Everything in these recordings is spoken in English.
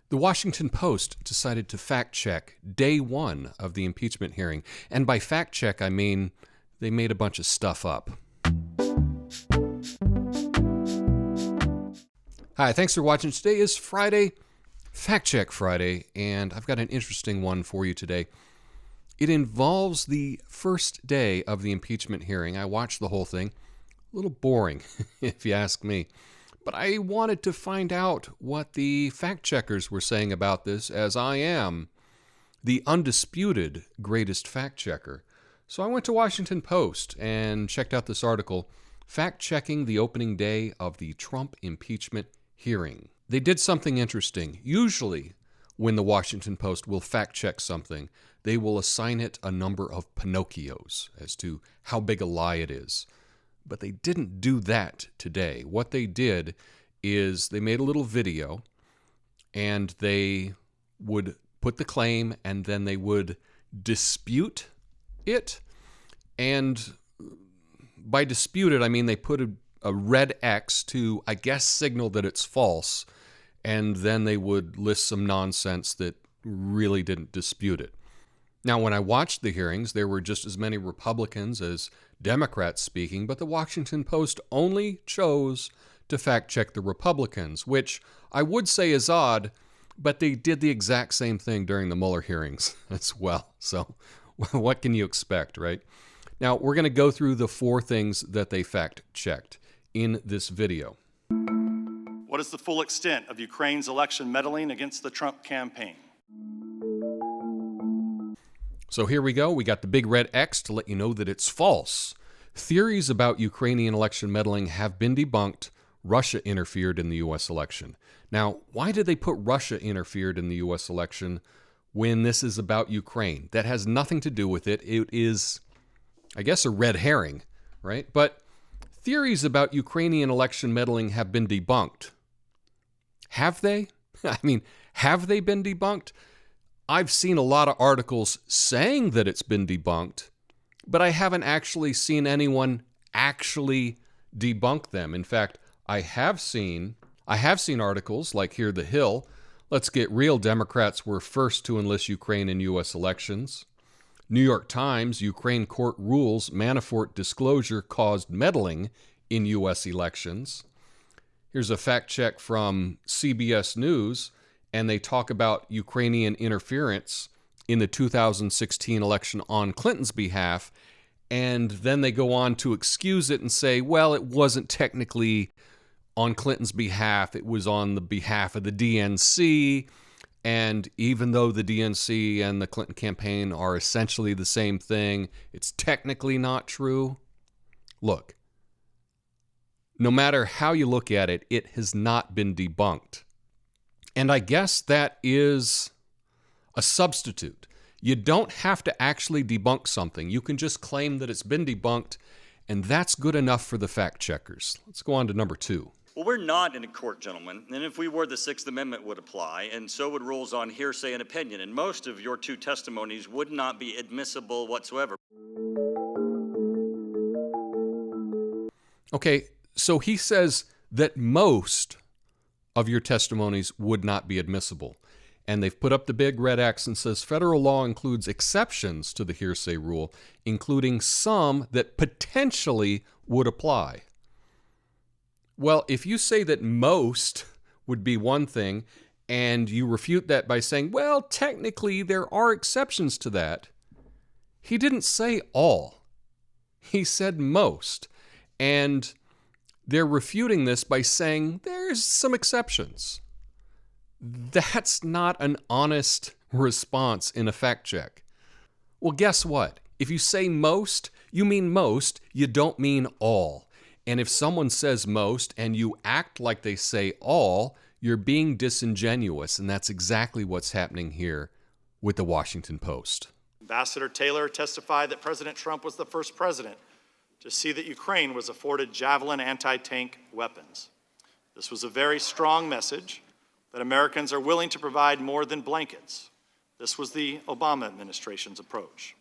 The Washington Post decided to fact-check day one of the impeachment hearing. And by fact-check, I mean they made a bunch of stuff up. Hi, thanks for watching. Today is Friday, Fact Check Friday, and I've got an interesting one for you today. It involves the first day of the impeachment hearing. I watched the whole thing. A little boring, if you ask me. But I wanted to find out what the fact checkers were saying about this, as I am the undisputed greatest fact checker. So I went to Washington Post and checked out this article, fact-checking the opening day of the Trump impeachment hearing. They did something interesting. Usually, when the Washington Post will fact-check something, they will assign it a number of Pinocchios as to how big a lie it is. But they didn't do that today. What they did is they made a little video, and they would put the claim, and then they would dispute it. And by dispute it, I mean they put a red X to, I guess, signal that it's false, and then they would list some nonsense that really didn't dispute it. Now, when I watched the hearings, there were just as many Republicans as Democrats speaking, but the Washington Post only chose to fact-check the Republicans, which I would say is odd, but they did the exact same thing during the Mueller hearings as well. So what can you expect, right? Now, we're going to go through the four things that they fact-checked in this video. What is the full extent of Ukraine's election meddling against the Trump campaign? So here we go. We got the big red X to let you know that it's false. Theories about Ukrainian election meddling have been debunked. Russia interfered in the U.S. election. Now, why did they put Russia interfered in the U.S. election when this is about Ukraine? That has nothing to do with it. It is, I guess, a red herring, right? But theories about Ukrainian election meddling have been debunked. Have they? I mean, have they been debunked? I've seen a lot of articles saying that it's been debunked, but I haven't actually seen anyone actually debunk them. In fact, I have seen articles like here, The Hill, let's get real, Democrats were first to enlist Ukraine in U.S. elections. New York Times, Ukraine court rules Manafort disclosure caused meddling in U.S. elections. Here's a fact check from CBS News, and they talk about Ukrainian interference in the 2016 election on Clinton's behalf, and then they go on to excuse it and say, well, it wasn't technically on Clinton's behalf, it was on the behalf of the DNC, and even though the DNC and the Clinton campaign are essentially the same thing, it's technically not true. Look, no matter how you look at it, it has not been debunked. And I guess that is a substitute. You don't have to actually debunk something. You can just claim that it's been debunked, and that's good enough for the fact checkers. Let's go on to number two. Well, we're not in a court, gentlemen, and if we were, the Sixth Amendment would apply, and so would rules on hearsay and opinion, and most of your two testimonies would not be admissible whatsoever. Okay, so he says that most of your testimonies would not be admissible. And they've put up the big red X and says federal law includes exceptions to the hearsay rule, including some that potentially would apply. Well, if you say that most would be one thing, and you refute that by saying, well, technically there are exceptions to that, he didn't say all. He said most. And they're refuting this by saying there's some exceptions. That's not an honest response in a fact check. Well, guess what? If you say most, you mean most, you don't mean all. And if someone says most and you act like they say all, you're being disingenuous, and that's exactly what's happening here with the Washington Post. Ambassador Taylor testified that President Trump was the first president to see that Ukraine was afforded Javelin anti-tank weapons. This was a very strong message that Americans are willing to provide more than blankets. This was the Obama administration's approach.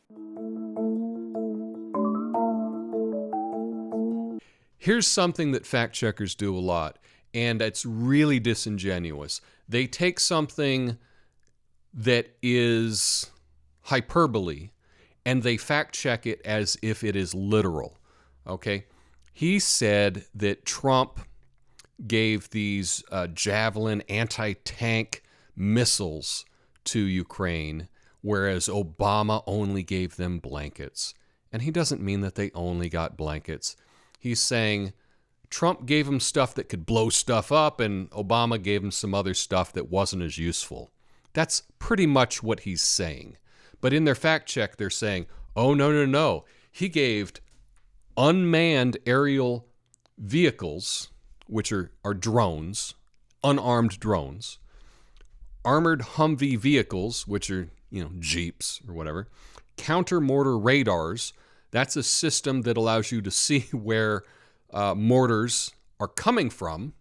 Here's something that fact checkers do a lot, and it's really disingenuous. They take something that is hyperbole and they fact check it as if it is literal. Okay? He said that Trump gave these Javelin anti-tank missiles to Ukraine, whereas Obama only gave them blankets. And he doesn't mean that they only got blankets. He's saying Trump gave them stuff that could blow stuff up, and Obama gave them some other stuff that wasn't as useful. That's pretty much what he's saying. But in their fact check, they're saying, oh, no. He gave unmanned aerial vehicles, which are drones, unarmed drones, armored Humvee vehicles, which are, Jeeps or whatever, counter-mortar radars. That's a system that allows you to see where mortars are coming from,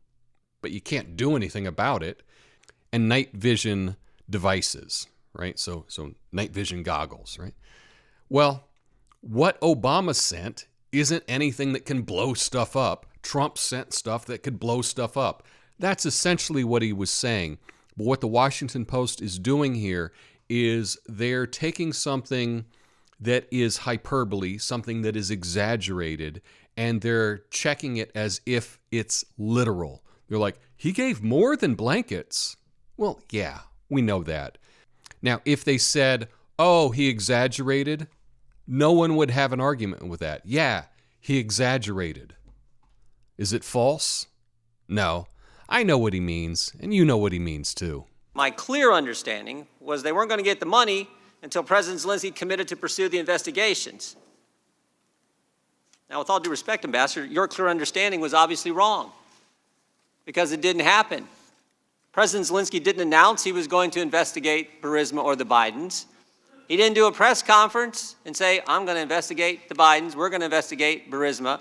but you can't do anything about it, and night vision devices, right? So night vision goggles, right? Well, what Obama sent isn't anything that can blow stuff up. Trump sent stuff that could blow stuff up. That's essentially what he was saying. But what the Washington Post is doing here is they're taking something that is hyperbole, something that is exaggerated, and they're checking it as if it's literal. They're like, he gave more than blankets. Well, yeah, we know that. Now, if they said, oh, he exaggerated, no one would have an argument with that. Yeah, he exaggerated. Is it false? No. I know what he means, and you know what he means too. My clear understanding was they weren't going to get the money until President Zelensky committed to pursue the investigations. Now, with all due respect, Ambassador, your clear understanding was obviously wrong because it didn't happen. President Zelensky didn't announce he was going to investigate Burisma or the Bidens. He didn't do a press conference and say, I'm going to investigate the Bidens, we're going to investigate Burisma.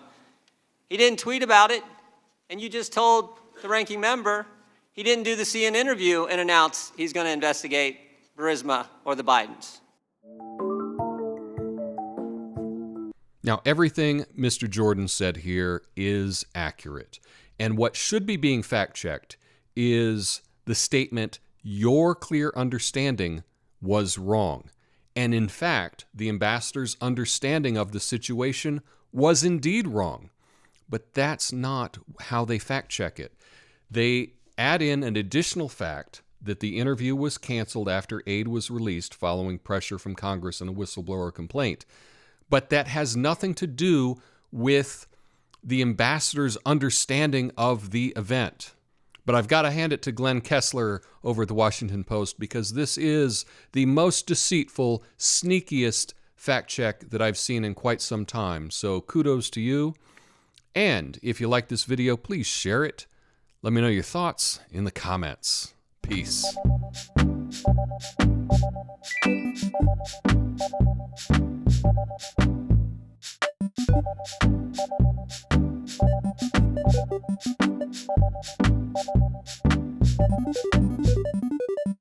He didn't tweet about it, and you just told the ranking member he didn't do the CNN interview and announce he's going to investigate Burisma or the Bidens. Now, everything Mr. Jordan said here is accurate. And what should be being fact-checked is the statement, your clear understanding was wrong. And in fact, the ambassador's understanding of the situation was indeed wrong. But that's not how they fact-check it. They add in an additional fact that the interview was canceled after aid was released following pressure from Congress and a whistleblower complaint. But that has nothing to do with the ambassador's understanding of the event. But I've got to hand it to Glenn Kessler over at the Washington Post because this is the most deceitful, sneakiest fact check that I've seen in quite some time. So kudos to you. And if you like this video, please share it. Let me know your thoughts in the comments. Peace.